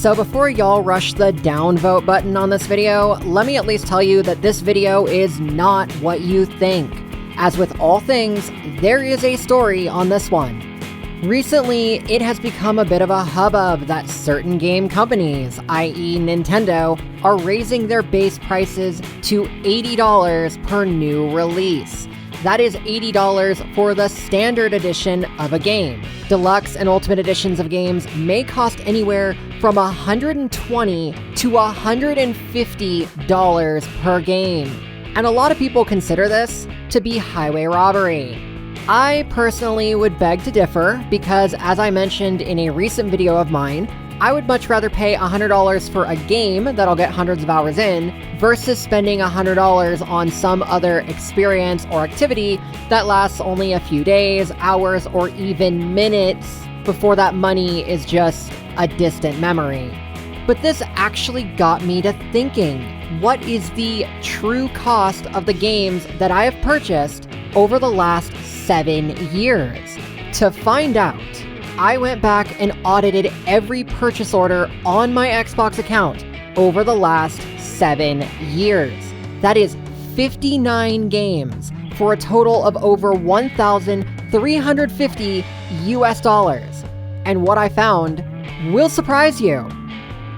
So before y'all rush the downvote button on this video, let me at least tell you that this video is not what you think. As with all things, there is a story on this one. Recently, it has become a bit of a hubbub that certain game companies, i.e. Nintendo, are raising their base prices to $80 per new release. That is $80 for the standard edition of a game. Deluxe and Ultimate editions of games may cost anywhere from $120 to $150 per game. And a lot of people consider this to be highway robbery. I personally would beg to differ because, as I mentioned in a recent video of mine, I would much rather pay $100 for a game that I'll get hundreds of hours in versus spending $100 on some other experience or activity that lasts only a few days, hours, or even minutes before that money is just a distant memory. But this actually got me to thinking, what is the true cost of the games that I have purchased over the last 7 years? To find out, I went back and audited every purchase order on my Xbox account over the last 7 years. That is 59 games for a total of over $1,350 US. And what I found will surprise you.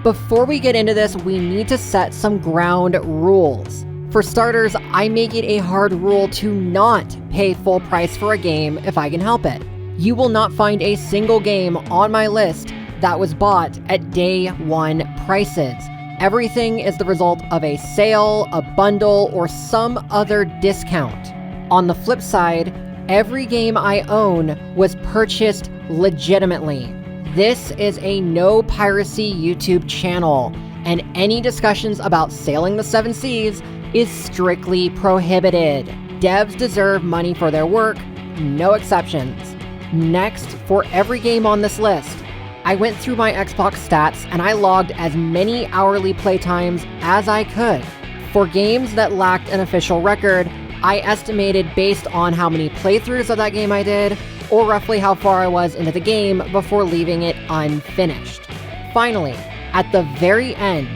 Before we get into this, we need to set some ground rules. For starters, I make it a hard rule to not pay full price for a game if I can help it. You will not find a single game on my list that was bought at day one prices. Everything is the result of a sale, a bundle, or some other discount. On the flip side, every game I own was purchased legitimately. This is a no piracy YouTube channel, and any discussions about sailing the 7 seas is strictly prohibited. Devs deserve money for their work, no exceptions. Next, for every game on this list, I went through my Xbox stats and I logged as many hourly playtimes as I could. For games that lacked an official record, I estimated based on how many playthroughs of that game I did, or roughly how far I was into the game before leaving it unfinished. Finally, at the very end,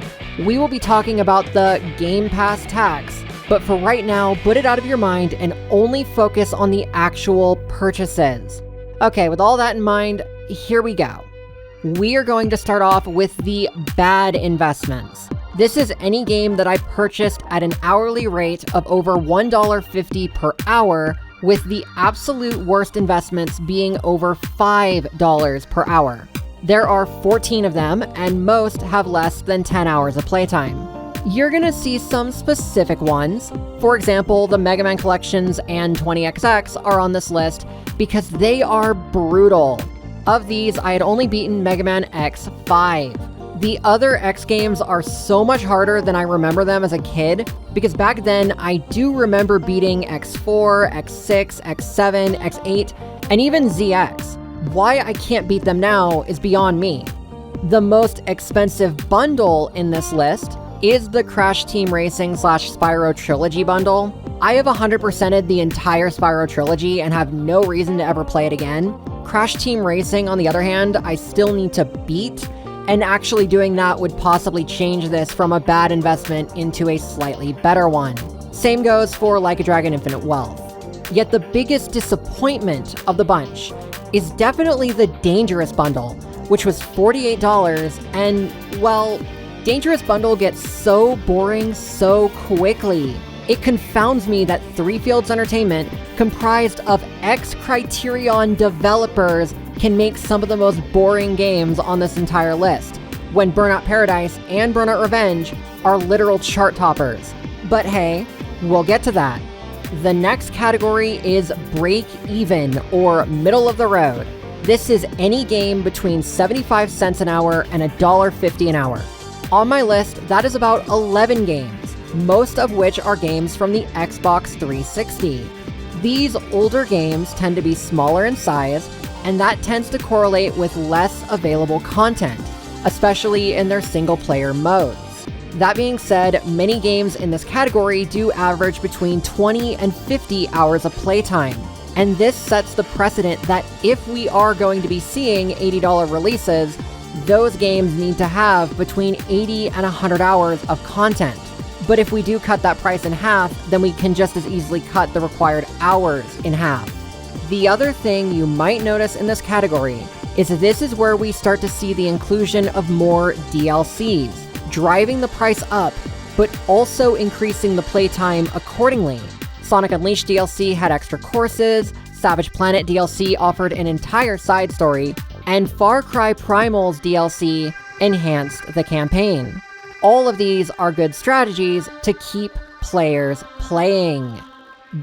we will be talking about the Game Pass tax, but for right now, put it out of your mind and only focus on the actual purchases. Okay, with all that in mind, here we go. We are going to start off with the bad investments. This is any game that I purchased at an hourly rate of over $1.50 per hour, with the absolute worst investments being over $5 per hour. There are 14 of them, and most have less than 10 hours of playtime. You're gonna see some specific ones. For example, the Mega Man collections and 20XX are on this list because they are brutal. Of these, I had only beaten Mega Man X5. The other X games are so much harder than I remember them as a kid, because back then I do remember beating X4, X6, X7, X8, and even ZX. Why I can't beat them now is beyond me. The most expensive bundle in this list is the Crash Team Racing / Spyro Trilogy bundle. I have 100%ed the entire Spyro Trilogy and have no reason to ever play it again. Crash Team Racing, on the other hand, I still need to beat, and actually doing that would possibly change this from a bad investment into a slightly better one. Same goes for Like a Dragon Infinite Wealth. Yet the biggest disappointment of the bunch is definitely the Dangerous bundle, which was $48, and, well, Dangerous bundle gets so boring so quickly. It confounds me that Three Fields Entertainment, comprised of X-Criterion developers, can make some of the most boring games on this entire list, when Burnout Paradise and Burnout Revenge are literal chart toppers. But hey, we'll get to that. The next category is break even, or middle of the road. This is any game between 75 cents an hour and $1.50 an hour. On my list, that is about 11 games, most of which are games from the Xbox 360. These older games tend to be smaller in size, and that tends to correlate with less available content, especially in their single-player modes. That being said, many games in this category do average between 20 and 50 hours of playtime, and this sets the precedent that if we are going to be seeing $80 releases, those games need to have between 80 and 100 hours of content. But if we do cut that price in half, then we can just as easily cut the required hours in half. The other thing you might notice in this category is this is where we start to see the inclusion of more DLCs, driving the price up, but also increasing the playtime accordingly. Sonic Unleashed DLC had extra courses, Savage Planet DLC offered an entire side story, and Far Cry Primal's DLC enhanced the campaign. All of these are good strategies to keep players playing.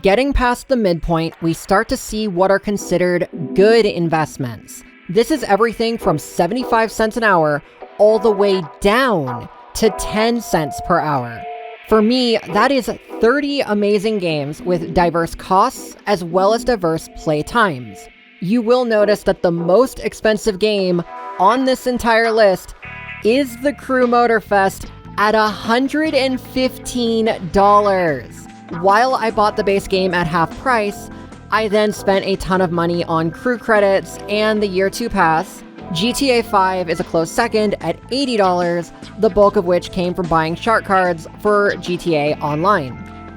Getting past the midpoint, we start to see what are considered good investments. This is everything from 75 cents an hour all the way down to 10 cents per hour. For me, that is 30 amazing games with diverse costs as well as diverse play times. You will notice that the most expensive game on this entire list is the Crew Motorfest at $115. While I bought the base game at half price, I then spent a ton of money on crew credits and the Year 2 pass. GTA 5 is a close second at $80, the bulk of which came from buying shark cards for GTA Online.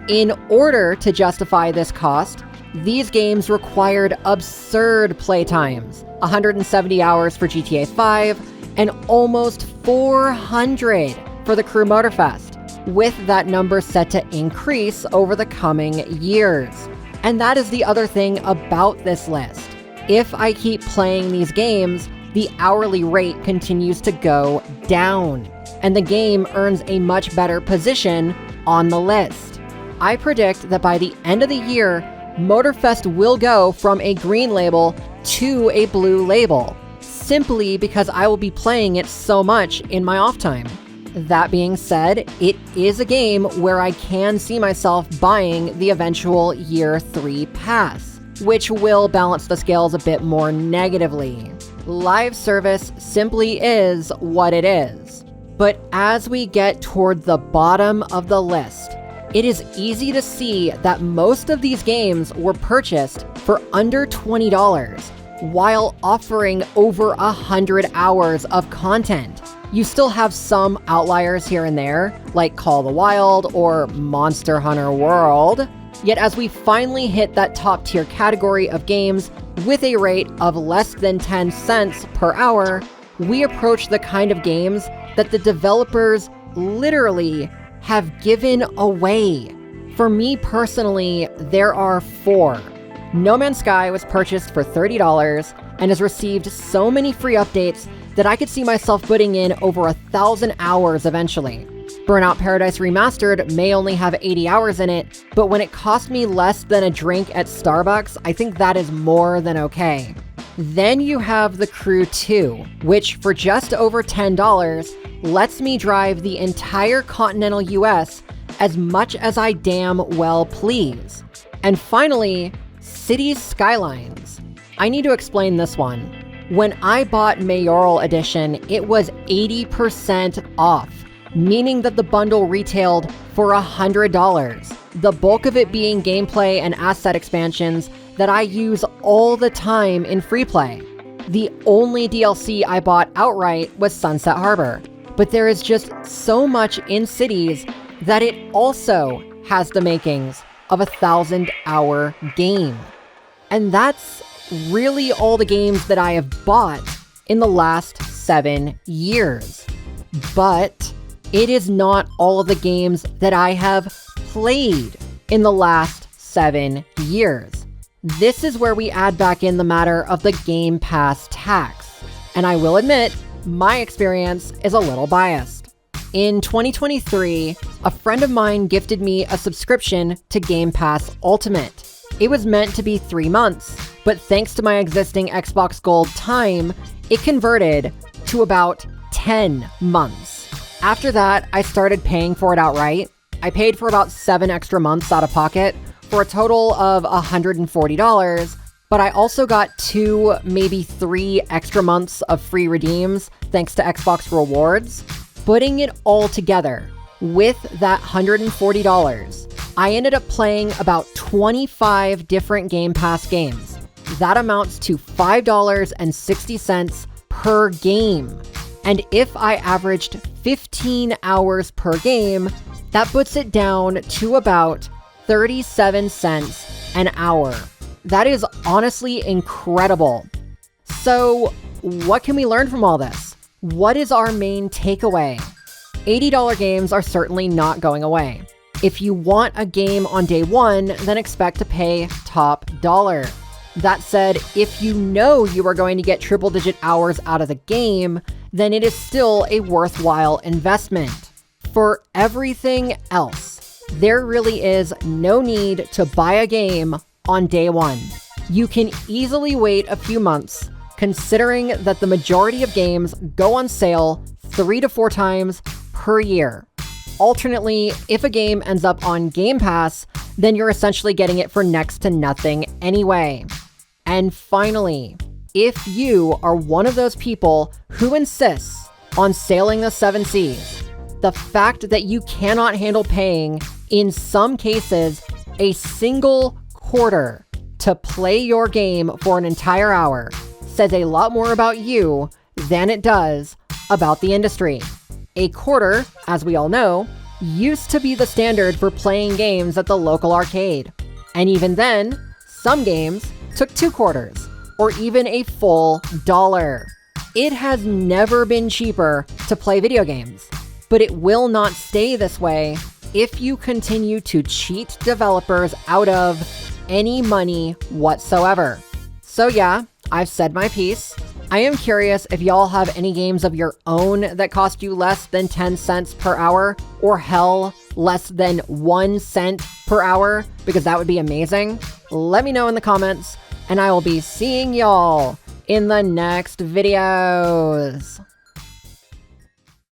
In order to justify this cost, these games required absurd play times, 170 hours for GTA 5 and almost 400 for the Crew Motorfest, with that number set to increase over the coming years. And that is the other thing about this list. If I keep playing these games, the hourly rate continues to go down, and the game earns a much better position on the list. I predict that by the end of the year, Motorfest will go from a green label to a blue label, simply because I will be playing it so much in my off time. That being said, it is a game where I can see myself buying the eventual Year 3 pass, which will balance the scales a bit more negatively. Live service simply is what it is. But as we get toward the bottom of the list, it is easy to see that most of these games were purchased for under $20, while offering over 100 hours of content. You still have some outliers here and there, like Call of the Wild or Monster Hunter World. Yet as we finally hit that top tier category of games with a rate of less than 10 cents per hour, we approach the kind of games that the developers literally have given away. For me personally, there are 4. No Man's Sky was purchased for $30 and has received so many free updates that I could see myself putting in over 1,000 hours eventually. Burnout Paradise Remastered may only have 80 hours in it, but when it cost me less than a drink at Starbucks, I think that is more than okay. Then you have The Crew 2, which for just over $10 lets me drive the entire continental US as much as I damn well please. And finally, Cities Skylines. I need to explain this one. When I bought Mayoral Edition, it was 80% off, meaning that the bundle retailed for $100, the bulk of it being gameplay and asset expansions that I use all the time in free play. The only DLC I bought outright was Sunset Harbor, but there is just so much in Cities that it also has the makings of a 1,000-hour game. And that's really all the games that I have bought in the last 7 years. But it is not all of the games that I have played in the last 7 years. This is where we add back in the matter of the Game Pass tax. And I will admit, my experience is a little biased. In 2023, a friend of mine gifted me a subscription to Game Pass Ultimate. It was meant to be 3 months, but thanks to my existing Xbox Gold time, it converted to about 10 months. After that, I started paying for it outright. I paid for about 7 extra months out of pocket for a total of $140, but I also got 2, maybe 3 extra months of free redeems thanks to Xbox Rewards. Putting it all together, with that $140, I ended up playing about 25 different Game Pass games. That amounts to $5.60 per game. And if I averaged 15 hours per game, that puts it down to about 37 cents an hour. That is honestly incredible. So, what can we learn from all this? What is our main takeaway? $80 games are certainly not going away. If you want a game on day one, then expect to pay top dollar. That said, if you know you are going to get triple-digit hours out of the game, then it is still a worthwhile investment. For everything else, there really is no need to buy a game on day one. You can easily wait a few months, considering that the majority of games go on sale 3 to 4 times per year. Alternately, if a game ends up on Game Pass, then you're essentially getting it for next to nothing anyway. And finally, if you are one of those people who insists on sailing the 7 seas, the fact that you cannot handle paying, in some cases, a single quarter to play your game for an entire hour says a lot more about you than it does about the industry. A quarter, as we all know, used to be the standard for playing games at the local arcade. And even then, some games took 2 quarters, or even a full $1. It has never been cheaper to play video games, but it will not stay this way if you continue to cheat developers out of any money whatsoever. So yeah, I've said my piece. I am curious if y'all have any games of your own that cost you less than 10 cents per hour, or hell, less than 1 cent per hour, because that would be amazing. Let me know in the comments, and I will be seeing y'all in the next videos.